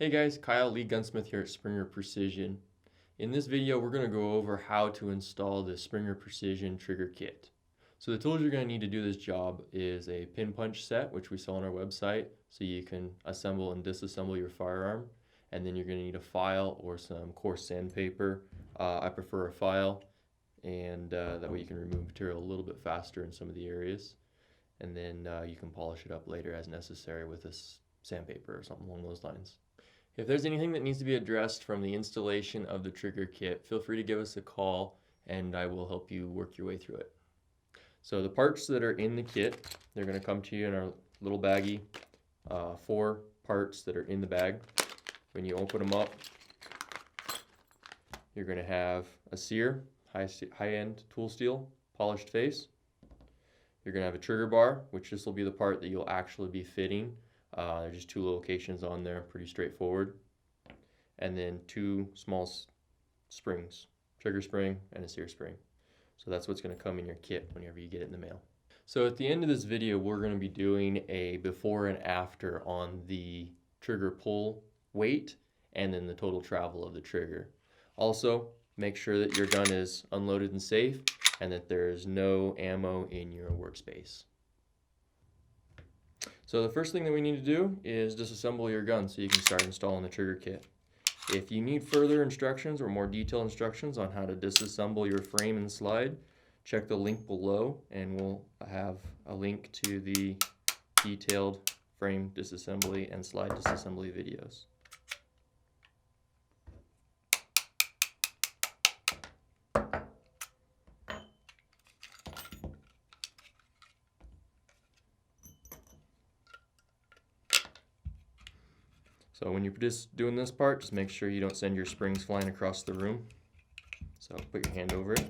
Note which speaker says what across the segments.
Speaker 1: Hey guys, Kyle Lee Gunsmith here at Springer Precision. In this video we're going to go over how to install the Springer Precision trigger kit. So the tools you're going to need to do this job is a pin punch set, which we sell on our website, so you can assemble and disassemble your firearm. And then you're going to need a file or some coarse sandpaper. I prefer a file, and that way you can remove material a little bit faster in some of the areas. And then you can polish it up later as necessary with this sandpaper or something along those lines. If there's anything that needs to be addressed from the installation of the trigger kit, feel free to give us a call and I will help you work your way through it. So the parts that are in the kit, they're going to come to you in our little baggie, 4 parts that are in the bag. When you open them up, you're going to have a sear, high-end tool steel, polished face. You're going to have a trigger bar, which this will be the part that you'll actually be fitting. There's just 2 locations on there, pretty straightforward. And then 2 small springs, trigger spring and a sear spring. So that's what's going to come in your kit whenever you get it in the mail. So at the end of this video, we're going to be doing a before and after on the trigger pull weight and then the total travel of the trigger. Also, make sure that your gun is unloaded and safe and that there is no ammo in your workspace. So the first thing that we need to do is disassemble your gun so you can start installing the trigger kit. If you need further instructions or more detailed instructions on how to disassemble your frame and slide, check the link below and we'll have a link to the detailed frame disassembly and slide disassembly videos. So when you're just doing this part, just make sure you don't send your springs flying across the room. So put your hand over it.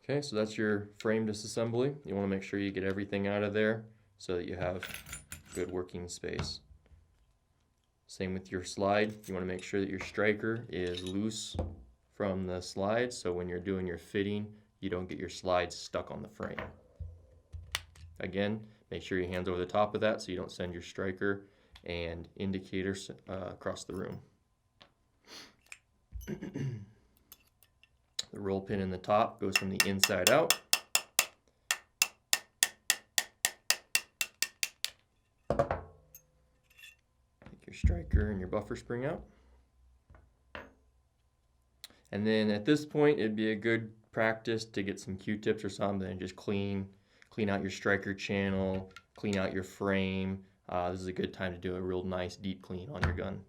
Speaker 1: Okay, so that's your frame disassembly. You want to make sure you get everything out of there so that you have good working space. Same with your slide. You want to make sure that your striker is loose from the slide, so when you're doing your fitting, you don't get your slide stuck on the frame. Again, make sure your hand's over the top of that so you don't send your striker and indicators across the room. The roll pin in the top goes from the inside out. Take your striker and your buffer spring out. And then at this point, it'd be a good practice to get some Q-tips or something and just clean out your striker channel, clean out your frame. This is a good time to do a real nice deep clean on your gun.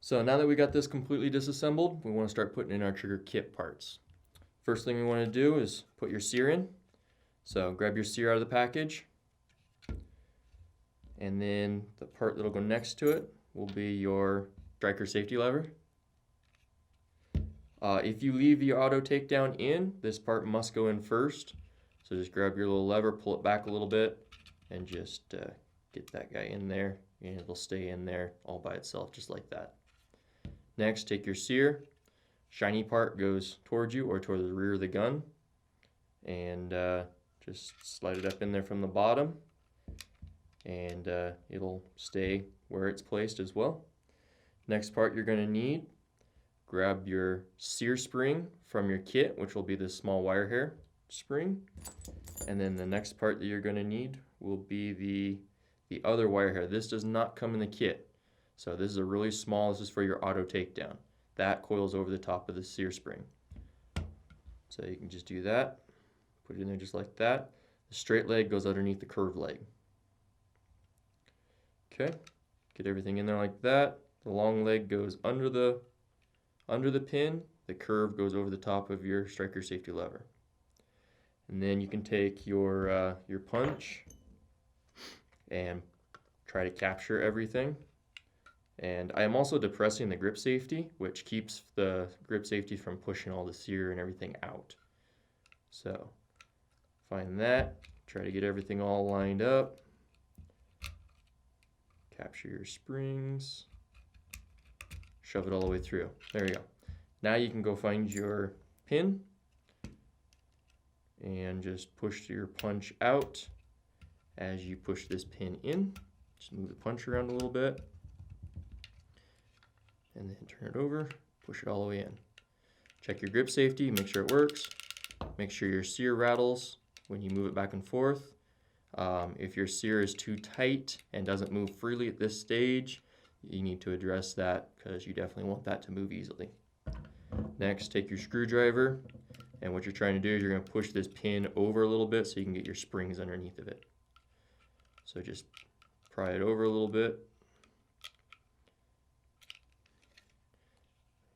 Speaker 1: So now that we got this completely disassembled, we want to start putting in our trigger kit parts. First thing we want to do is put your sear in. So grab your sear out of the package. And then the part that'll go next to it will be your striker safety lever. If you leave your auto takedown in, this part must go in first. So just grab your little lever, pull it back a little bit, and just get that guy in there, and it'll stay in there all by itself, just like that. Next, take your sear. Shiny part goes towards you or toward the rear of the gun, and just slide it up in there from the bottom, and it'll stay where it's placed as well. Next part you're going to need, grab your sear spring from your kit, which will be this small wire hair spring, and then the next part that you're going to need will be the other wire hair. This does not come in the kit, so this is a really small, this is for your auto takedown. That coils over the top of the sear spring. So you can just do that, put it in there just like that. The straight leg goes underneath the curved leg. Okay, get everything in there like that. The long leg goes under the pin. The curve goes over the top of your striker safety lever. And then you can take your punch and try to capture everything. And I am also depressing the grip safety, which keeps the grip safety from pushing all the sear and everything out. So find that, try to get everything all lined up. Capture your springs, shove it all the way through. There you go. Now you can go find your pin and just push your punch out as you push this pin in. Just move the punch around a little bit, and then turn it over, push it all the way in. Check your grip safety, make sure it works. Make sure your sear rattles when you move it back and forth. If your sear is too tight and doesn't move freely at this stage, you need to address that because you definitely want that to move easily. Next, take your screwdriver, and what you're trying to do is you're going to push this pin over a little bit so you can get your springs underneath of it. So just pry it over a little bit.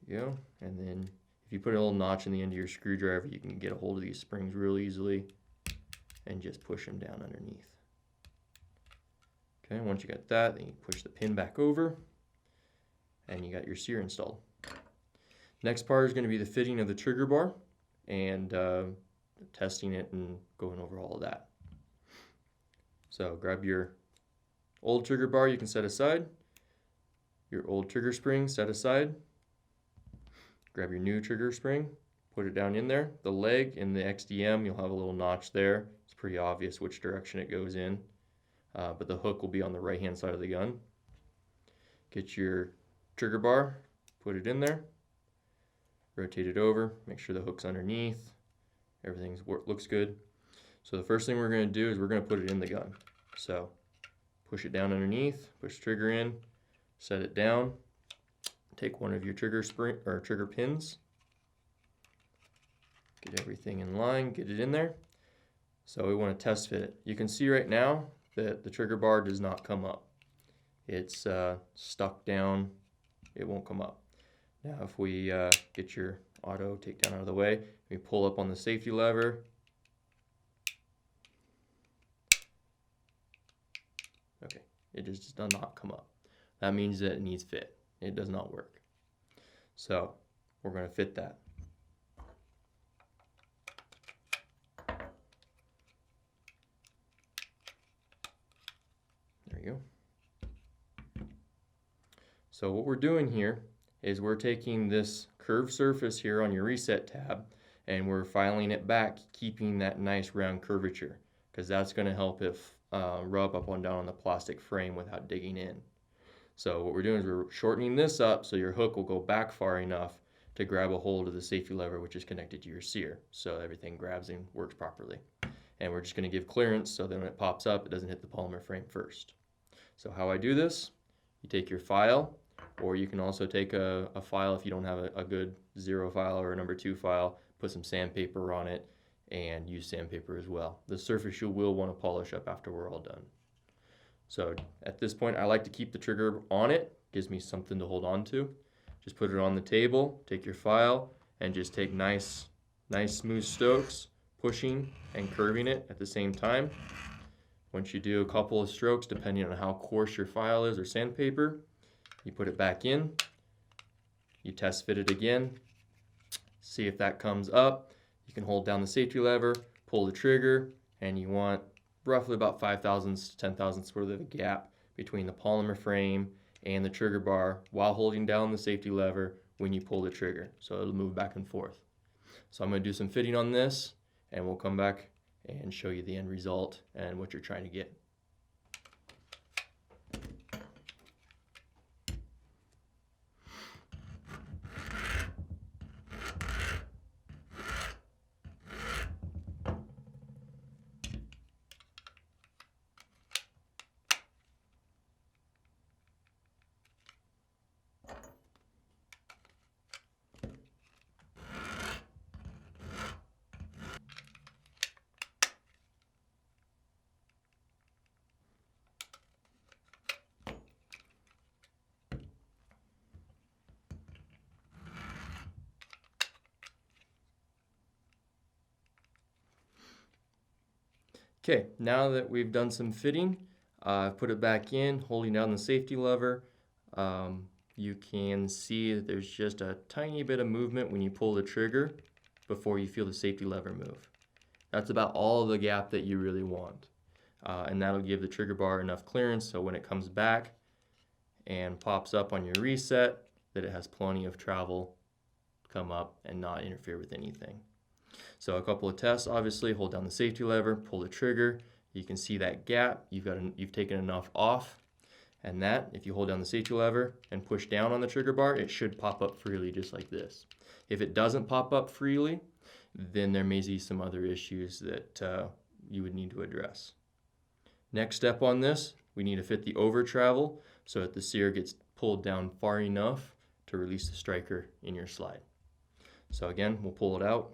Speaker 1: There you go. And then if you put a little notch in the end of your screwdriver, you can get a hold of these springs real easily and just push them down underneath. Okay, once you got that, then you push the pin back over and you got your sear installed. Next part is going to be the fitting of the trigger bar and testing it and going over all of that. So grab your old trigger bar, you can set aside. Your old trigger spring, set aside. Grab your new trigger spring, put it down in there. The leg in the XDM, you'll have a little notch there. It's pretty obvious which direction it goes in, but the hook will be on the right hand side of the gun. Get your trigger bar, put it in there, rotate it over, make sure the hook's underneath, everything looks good. So the first thing we're going to do is we're going to put it in the gun. So push it down underneath, push the trigger in, set it down. Take one of your trigger pins, get everything in line, get it in there. So we want to test fit it. You can see right now that the trigger bar does not come up. It's stuck down, it won't come up. Now if we get your auto takedown out of the way, we pull up on the safety lever. Okay, it just does not come up. That means that it needs fit. It does not work. So we're going to fit that. There you go. So what we're doing here is we're taking this curved surface here on your reset tab and we're filing it back, keeping that nice round curvature, because that's going to help it rub up and down on the plastic frame without digging in. So what we're doing is we're shortening this up so your hook will go back far enough to grab a hold of the safety lever, which is connected to your sear, so everything grabs and works properly. And we're just going to give clearance so that when it pops up, it doesn't hit the polymer frame first. So how I do this, you take your file, or you can also take a file if you don't have a good 0 file or a number 2 file, put some sandpaper on it, and use sandpaper as well. The surface you will want to polish up after we're all done. So at this point, I like to keep the trigger on it. Gives me something to hold on to. Just put it on the table, take your file, and just take nice smooth strokes, pushing and curving it at the same time. Once you do a couple of strokes, depending on how coarse your file is or sandpaper, you put it back in, you test fit it again, see if that comes up. You can hold down the safety lever, pull the trigger, and you want roughly about 5 thousandths to 10 thousandths worth of a gap between the polymer frame and the trigger bar while holding down the safety lever when you pull the trigger, so it'll move back and forth. So I'm going to do some fitting on this and we'll come back and show you the end result and what you're trying to get. Okay, now that we've done some fitting, I've put it back in, holding down the safety lever. You can see that there's just a tiny bit of movement when you pull the trigger before you feel the safety lever move. That's about all the gap that you really want. And that'll give the trigger bar enough clearance so when it comes back and pops up on your reset, that it has plenty of travel come up and not interfere with anything. So a couple of tests, obviously, hold down the safety lever, pull the trigger, You can see that gap. You've taken enough off, and that, if you hold down the safety lever and push down on the trigger bar, it should pop up freely just like this. If it doesn't pop up freely, then there may be some other issues that you would need to address. Next step on this, we need to fit the over travel so that the sear gets pulled down far enough to release the striker in your slide. So again, we'll pull it out.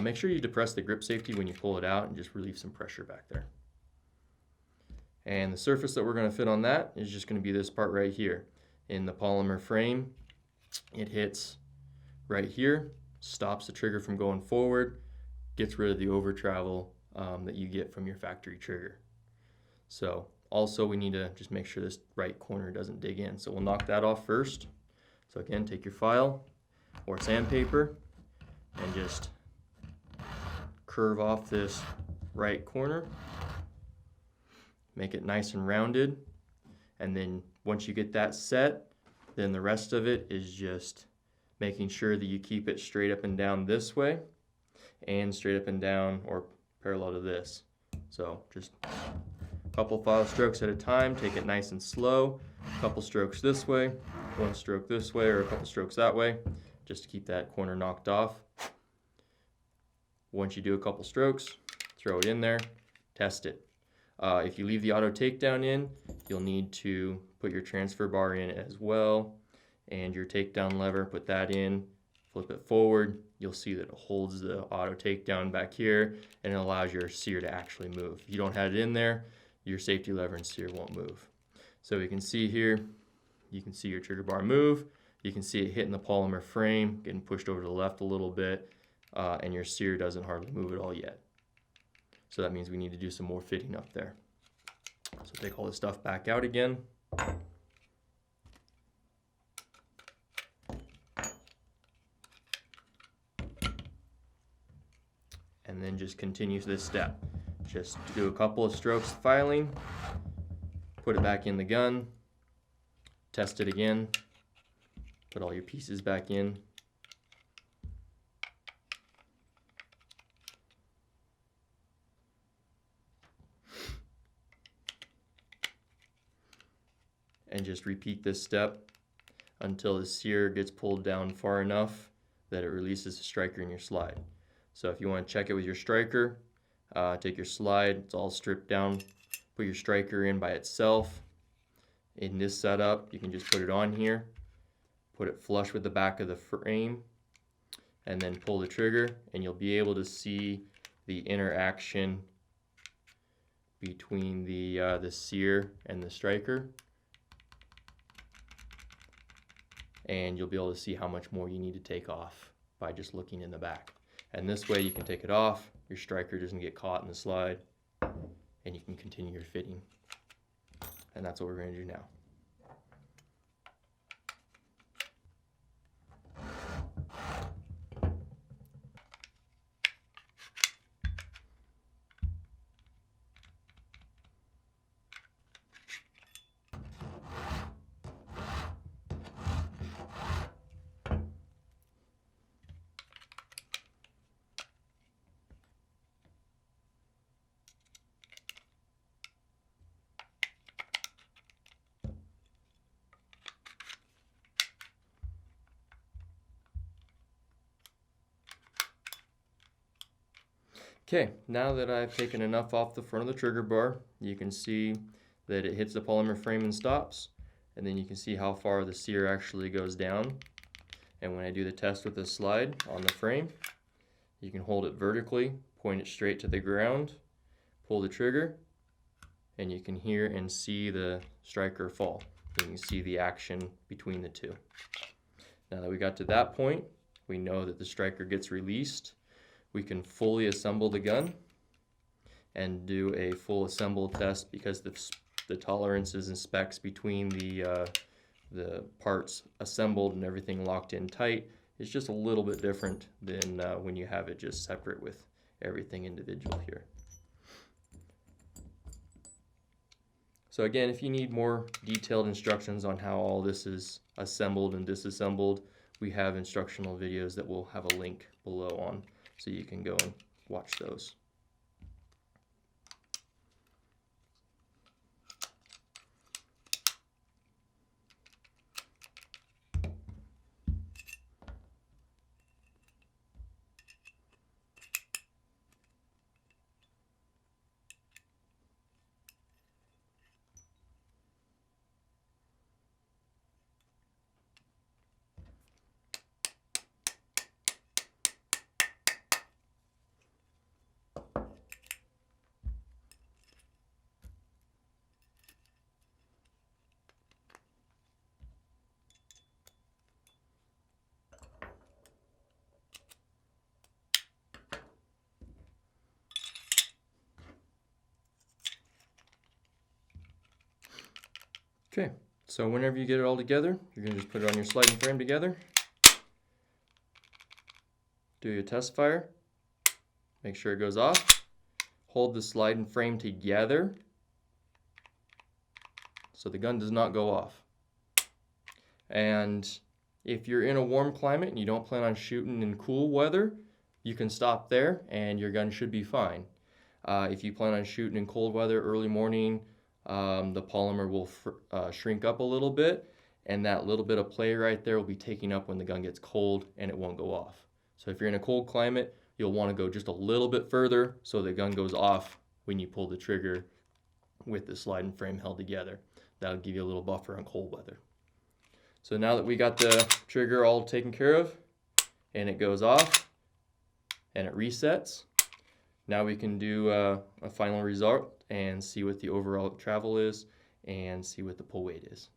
Speaker 1: Make sure you depress the grip safety when you pull it out and just relieve some pressure back there. And the surface that we're going to fit on that is just going to be this part right here. In the polymer frame, it hits right here, stops the trigger from going forward, gets rid of the over travel that you get from your factory trigger. So also we need to just make sure this right corner doesn't dig in. So we'll knock that off first. So again, take your file or sandpaper and just curve off this right corner. Make it nice and rounded. And then once you get that set, then the rest of it is just making sure that you keep it straight up and down this way and straight up and down or parallel to this. So just a couple file strokes at a time, take it nice and slow. A couple strokes this way, one stroke this way, or a couple strokes that way, just to keep that corner knocked off. Once you do a couple strokes, throw it in there, test it. If you leave the auto takedown in, you'll need to put your transfer bar in as well, and your takedown lever, put that in, flip it forward. You'll see that it holds the auto takedown back here, and it allows your sear to actually move. If you don't have it in there, your safety lever and sear won't move. So you can see here, you can see your trigger bar move. You can see it hitting the polymer frame, getting pushed over to the left a little bit, and your sear doesn't hardly move at all yet. So that means we need to do some more fitting up there. So take all this stuff back out again. And then just continue this step. Just do a couple of strokes filing, put it back in the gun, test it again, put all your pieces back in. And just repeat this step until the sear gets pulled down far enough that it releases the striker in your slide. So if you want to check it with your striker, take your slide, it's all stripped down, put your striker in by itself. In this setup, you can just put it on here, put it flush with the back of the frame, and then pull the trigger, and you'll be able to see the interaction between the sear and the striker. And you'll be able to see how much more you need to take off by just looking in the back. And this way you can take it off, your striker doesn't get caught in the slide, and you can continue your fitting. And that's what we're going to do now. Okay, now that I've taken enough off the front of the trigger bar, you can see that it hits the polymer frame and stops, and then you can see how far the sear actually goes down. And when I do the test with the slide on the frame, you can hold it vertically, point it straight to the ground, pull the trigger, and you can hear and see the striker fall. You can see the action between the two. Now that we got to that point, we know that the striker gets released. We can fully assemble the gun and do a full assemble test because the tolerances and specs between the parts assembled and everything locked in tight is just a little bit different than when you have it just separate with everything individual here. So again, if you need more detailed instructions on how all this is assembled and disassembled, we have instructional videos that we'll have a link below on so you can go and watch those. Okay, so whenever you get it all together, you're going to just put it on your sliding frame together. Do your test fire. Make sure it goes off. Hold the sliding frame together so the gun does not go off. And if you're in a warm climate and you don't plan on shooting in cool weather, you can stop there and your gun should be fine. If you plan on shooting in cold weather, early morning, the polymer will shrink up a little bit, and that little bit of play right there will be taken up when the gun gets cold and it won't go off. So if you're in a cold climate, you'll want to go just a little bit further so the gun goes off when you pull the trigger with the sliding frame held together. That'll give you a little buffer on cold weather. So now that we got the trigger all taken care of and it goes off and it resets, now we can do a final result and see what the overall travel is and see what the pull weight is.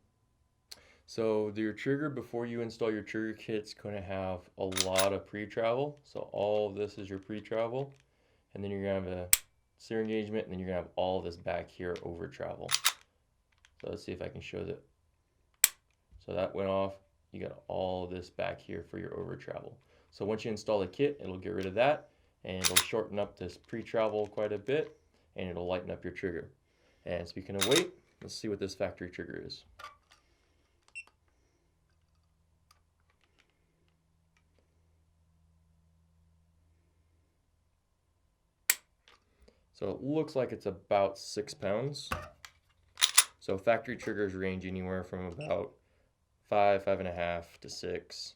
Speaker 1: So your trigger, before you install your trigger kit, is going to have a lot of pre-travel. So all of this is your pre-travel, and then you're going to have a sear engagement, and then you're going to have all of this back here over travel. So let's see if I can show that. So that went off. You got all of this back here for your over travel. So once you install the kit, it'll get rid of that, and it'll shorten up this pre-travel quite a bit, and it'll lighten up your trigger. And speaking of weight, let's see what this factory trigger is. So it looks like it's about 6 pounds. So factory triggers range anywhere from about 5, 5.5 to 6.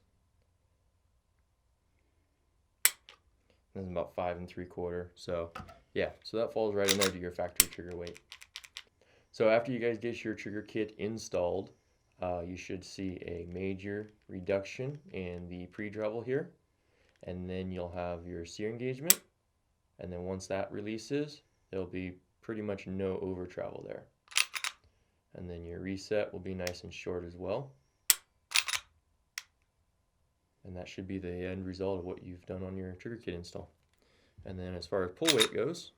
Speaker 1: This is about 5 3/4. So yeah, so that falls right in there to your factory trigger weight. So after you guys get your trigger kit installed, you should see a major reduction in the pre-travel here, and then you'll have your sear engagement, and then once that releases, there'll be pretty much no over travel there. And then your reset will be nice and short as well. And that should be the end result of what you've done on your trigger kit install. And then as far as pull weight goes,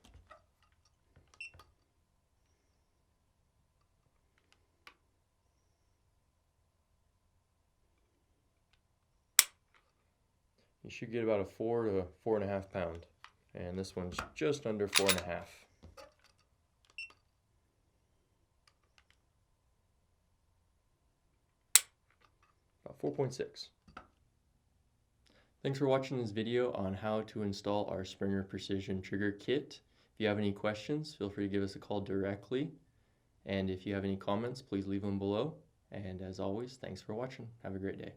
Speaker 1: you should get about a 4 to 4.5 pound. And this one's just under 4.5. About 4.6. Thanks for watching this video on how to install our Springer Precision Trigger Kit. If you have any questions, feel free to give us a call directly. And if you have any comments, please leave them below. And as always, thanks for watching. Have a great day.